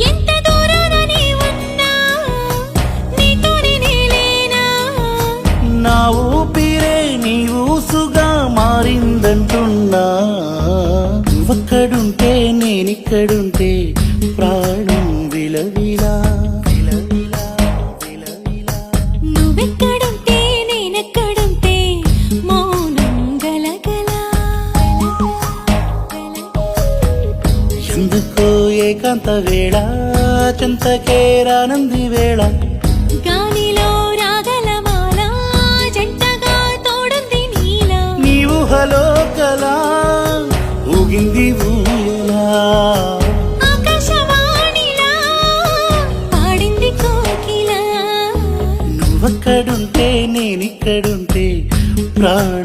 ఎంత దూరాన నీ ఉన్నా నీతోనే నేలేనా నా ఊపిరే నీ ఊసుగా మారిందంటున్నా నువ్వక్కడుంటే నేనిక్కడుంటే ప్రాణం విలవిలా నువ్వెక్కడుంటే నేనెక్కడుంటే మౌనం గలగలా ఎందుకో ఏకాంత వేళ చింతకే రానంది వేళ గాలిలో రాగల మాల జంటగా తోడుంది నీలా నీ ఊహలో కలా ఊగింది ఊయలా ఆకాశవాణిలా పాడింది కోకిల నువ్వక్కడుంటే నేనిక్కడుంటే ప్రాణం